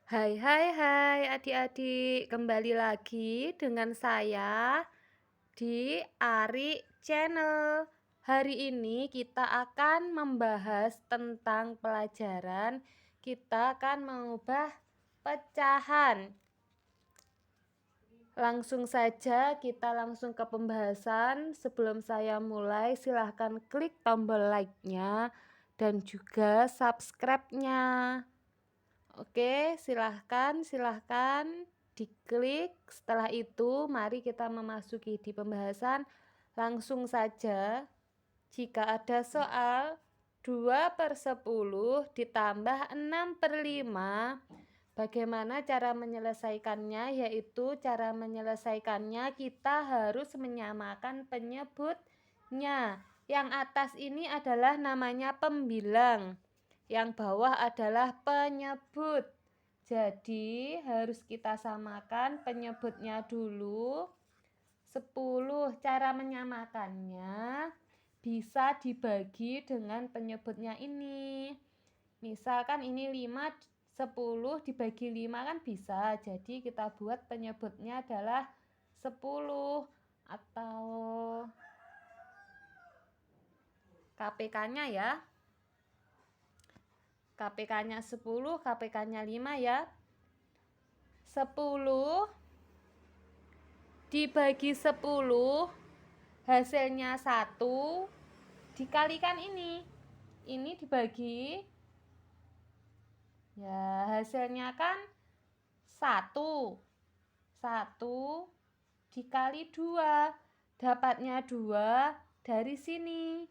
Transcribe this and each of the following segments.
Hai adik-adik, kembali lagi dengan saya di Ari Channel. Hari ini kita akan membahas tentang pelajaran. Kita akan mengubah pecahan. Langsung saja kita langsung ke pembahasan. Sebelum saya mulai, silahkan klik tombol like-nya dan juga subscribe-nya. Oke, silahkan diklik. Setelah itu, mari kita memasuki di pembahasan. Langsung saja, jika ada soal 2/10 ditambah 6/5, bagaimana cara menyelesaikannya? Yaitu cara menyelesaikannya kita harus menyamakan penyebutnya. Yang atas ini adalah namanya pembilang, yang bawah adalah penyebut. Jadi harus kita samakan penyebutnya dulu. 10. Cara menyamakannya bisa dibagi dengan penyebutnya ini. Misalkan ini 5, 10 dibagi 5 kan bisa. Jadi kita buat penyebutnya adalah 10 atau KPK-nya ya. KPK-nya 10, KPK-nya 5 ya. 10 dibagi 10 hasilnya 1 dikalikan ini. Ini dibagi, ya hasilnya kan 1. 1 dikali 2, dapatnya 2 dari sini.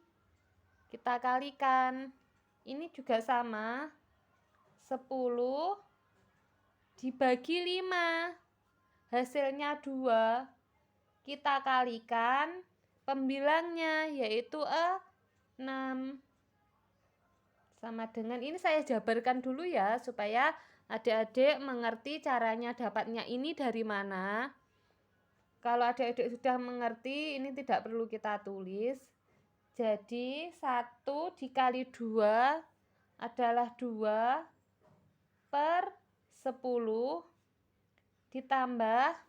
Kita kalikan. Ini juga sama. 10 dibagi 5, hasilnya 2. Kita kalikan pembilangnya, yaitu 6. Sama dengan ini, saya jabarkan dulu ya, supaya adik-adik mengerti caranya dapatnya ini dari mana. Kalau adik-adik sudah mengerti, ini tidak perlu kita tulis. Jadi 1 dikali 2 adalah 2/10 ditambah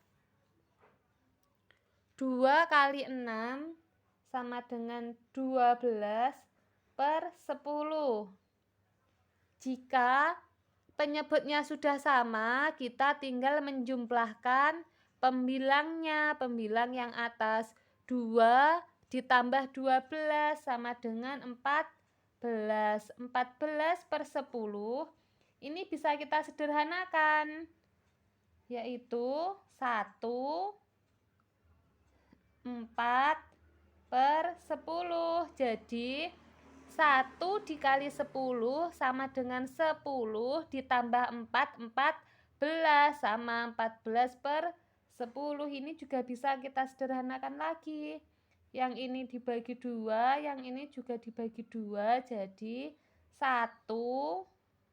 2 kali 6 sama dengan 12/10. Jika penyebutnya sudah sama, kita tinggal menjumlahkan pembilangnya. Pembilang yang atas 2 ditambah 12 sama dengan 14. 14/10 ini bisa kita sederhanakan, yaitu 4/10. Jadi 1 dikali 10 sama dengan 10 ditambah 14 sama 14/10. Ini juga bisa kita sederhanakan lagi. Yang ini dibagi 2, yang ini juga dibagi 2. Jadi 1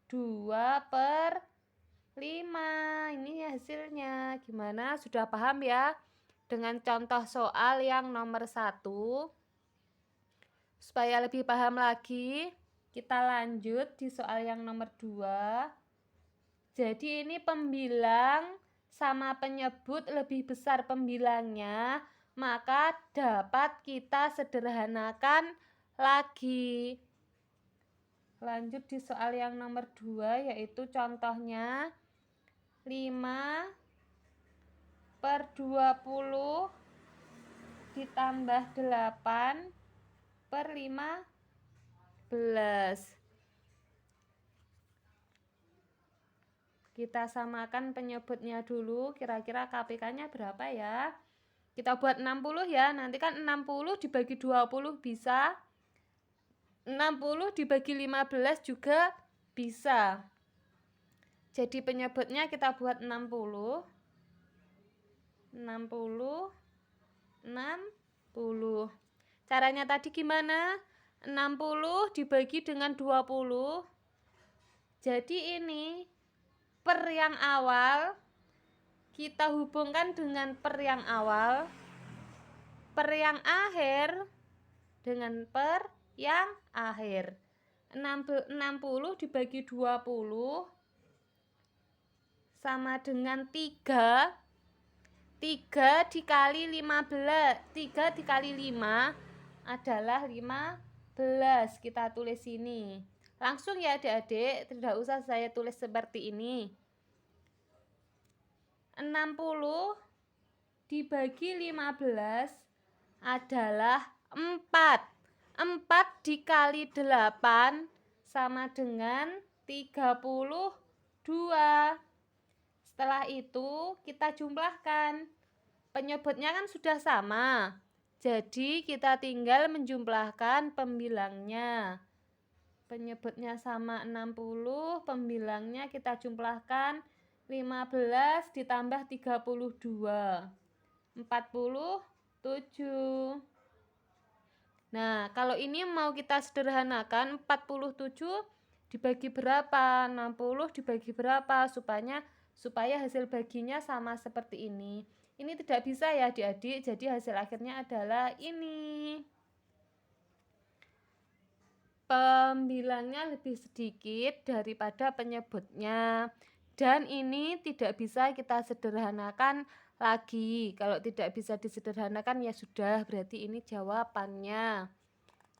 2/5. Ini hasilnya. Gimana? Sudah paham ya? Dengan contoh soal yang nomor 1. Supaya lebih paham lagi, kita lanjut di soal yang nomor 2. Jadi ini pembilang sama penyebut lebih besar pembilangnya, maka dapat kita sederhanakan lagi. Lanjut di soal yang nomor 2, yaitu contohnya 5/20 ditambah 8/15. Kita samakan penyebutnya dulu, kira-kira KPK-nya berapa ya? Kita buat 60 ya, nanti kan 60 dibagi 20 bisa. 60 dibagi 15 juga bisa. Jadi penyebutnya kita buat 60. 60. Caranya tadi gimana? 60 dibagi dengan 20. Jadi ini per yang awal kita hubungkan dengan per yang awal, per yang akhir dengan per yang akhir. 60 dibagi 20 sama dengan 3. 3 dikali 15. 3 dikali 5 adalah 15. Kita tulis sini. Langsung ya adik-adik, tidak usah saya tulis seperti ini. 60 dibagi 15 adalah 4. 4 dikali 8 sama dengan 32. Setelah itu kita jumlahkan. Penyebutnya kan sudah sama. Jadi kita tinggal menjumlahkan pembilangnya. Penyebutnya sama 60, pembilangnya kita jumlahkan 15 ditambah 32. 47. Nah, kalau ini mau kita sederhanakan, 47 dibagi berapa? 60 dibagi berapa? Supaya hasil baginya sama seperti ini. Ini tidak bisa ya adik-adik, jadi hasil akhirnya adalah ini. Pembilangnya lebih sedikit daripada penyebutnya. Dan ini tidak bisa kita sederhanakan lagi. Kalau tidak bisa disederhanakan ya sudah, berarti ini jawabannya.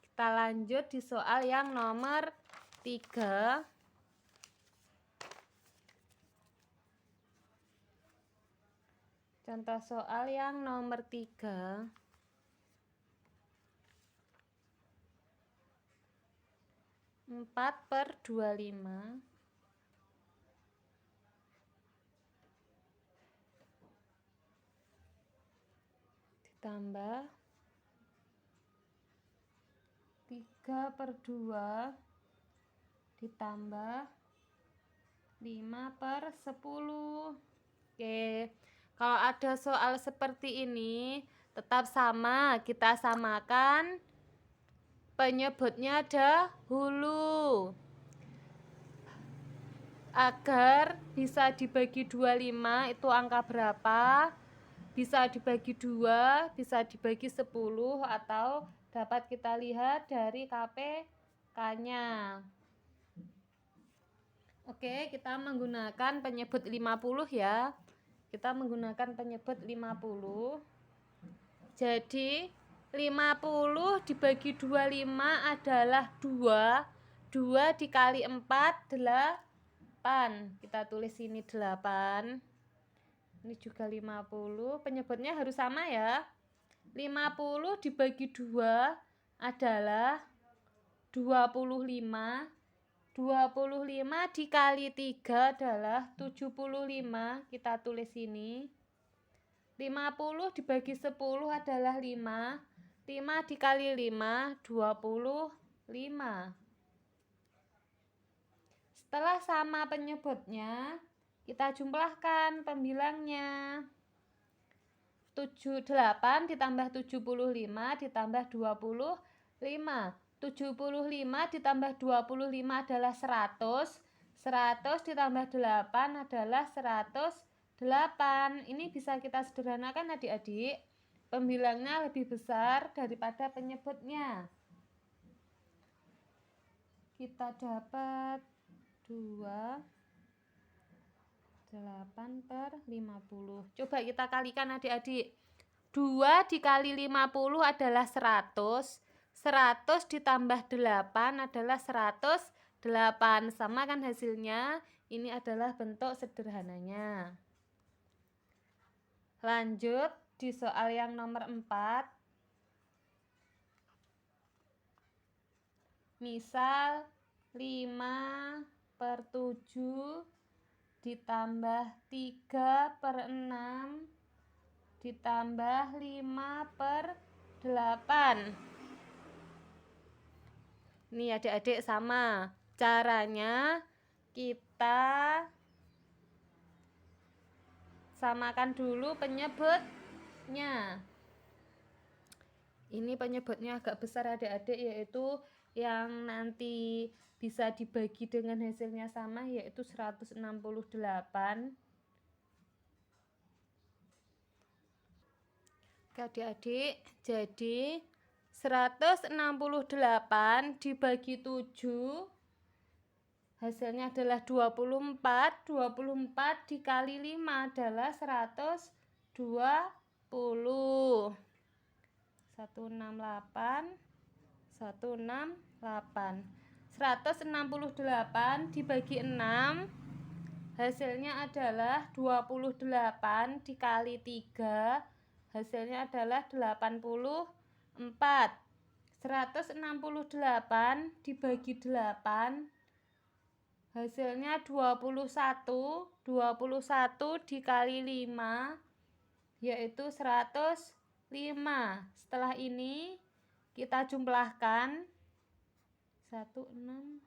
Kita lanjut di soal yang nomor 3. Contoh soal yang nomor 3. 4/25 ditambah 3/2 ditambah 5/10. Oke, kalau ada soal seperti ini tetap sama, kita samakan penyebutnya dahulu agar bisa dibagi 25. Itu angka berapa? Bisa dibagi 2, bisa dibagi 10, atau dapat kita lihat dari KPK-nya. Oke, kita menggunakan penyebut 50 ya. Kita menggunakan penyebut 50. Jadi 50 dibagi 25 adalah 2. 2 dikali 4, 8. Kita tulis ini 8. Ini juga 50. Penyebutnya harus sama ya. 50 dibagi 2 adalah 25. 25 dikali 3 adalah 75. Kita tulis ini. 50 dibagi 10 adalah 5. 5 dikali 5, 25. Setelah sama penyebutnya, kita jumlahkan pembilangnya. 8 ditambah 75 ditambah 25. 75 ditambah 25 adalah 100. 100 ditambah 8 adalah 108. Ini bisa kita sederhanakan adik-adik. Pembilangnya lebih besar daripada penyebutnya. Kita dapat 28/50. Coba kita kalikan adik-adik. 2 dikali 50 adalah 100. 100 ditambah 8 adalah 108. Sama kan hasilnya? Ini adalah bentuk sederhananya. Lanjut di soal yang nomor 4. Misal 5/7 ditambah 3/6 ditambah 5/8. Ini adik-adik sama. Caranya kita samakan dulu penyebutnya. Ini penyebutnya agak besar adik-adik, yaitu yang nanti bisa dibagi dengan hasilnya sama, yaitu 168. Adik-adik, jadi 168 dibagi 7 Hasilnya adalah 24. 24 dikali 5 adalah 120. 168. 168. 168 dibagi 6 hasilnya adalah 28 dikali 3 hasilnya adalah 84. 168 dibagi 8 hasilnya 21. 21 dikali 5 yaitu 105. Setelah ini kita jumlahkan 16.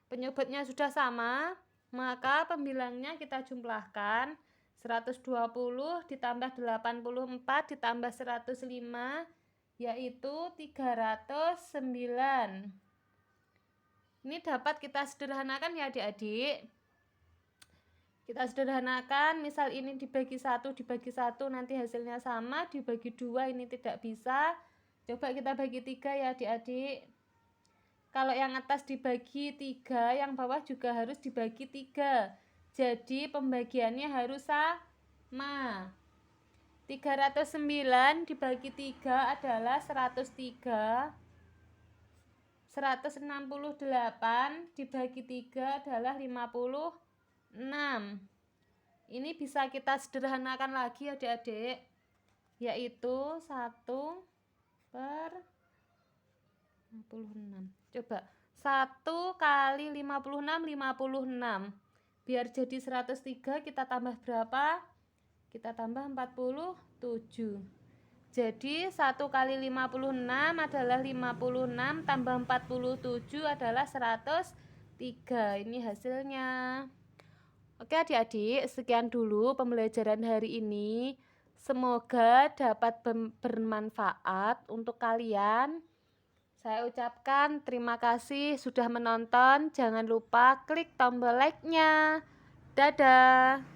Penyebutnya sudah sama, maka pembilangnya kita jumlahkan. 120 ditambah 84 ditambah 105 yaitu 309. Ini dapat kita sederhanakan ya adik-adik. Kita sederhanakan, misal ini dibagi 1 dibagi 1 nanti hasilnya sama, dibagi 2 ini tidak bisa. Coba kita bagi 3 ya adik-adik. Kalau yang atas dibagi 3, yang bawah juga harus dibagi 3. Jadi pembagiannya harus sama. 309 dibagi 3 adalah 103. 168 dibagi 3 adalah 56. Ini bisa kita sederhanakan lagi adik-adik, yaitu 1/56. Coba 1 kali 56 56. Biar jadi 103 kita tambah berapa? Kita tambah 47. Jadi 1 kali 56 adalah 56 tambah 47 adalah 103. Ini hasilnya. Oke adik-adik, sekian dulu pembelajaran hari ini. Semoga dapat bermanfaat untuk kalian. Saya ucapkan terima kasih sudah menonton. Jangan lupa klik tombol like-nya. Dadah.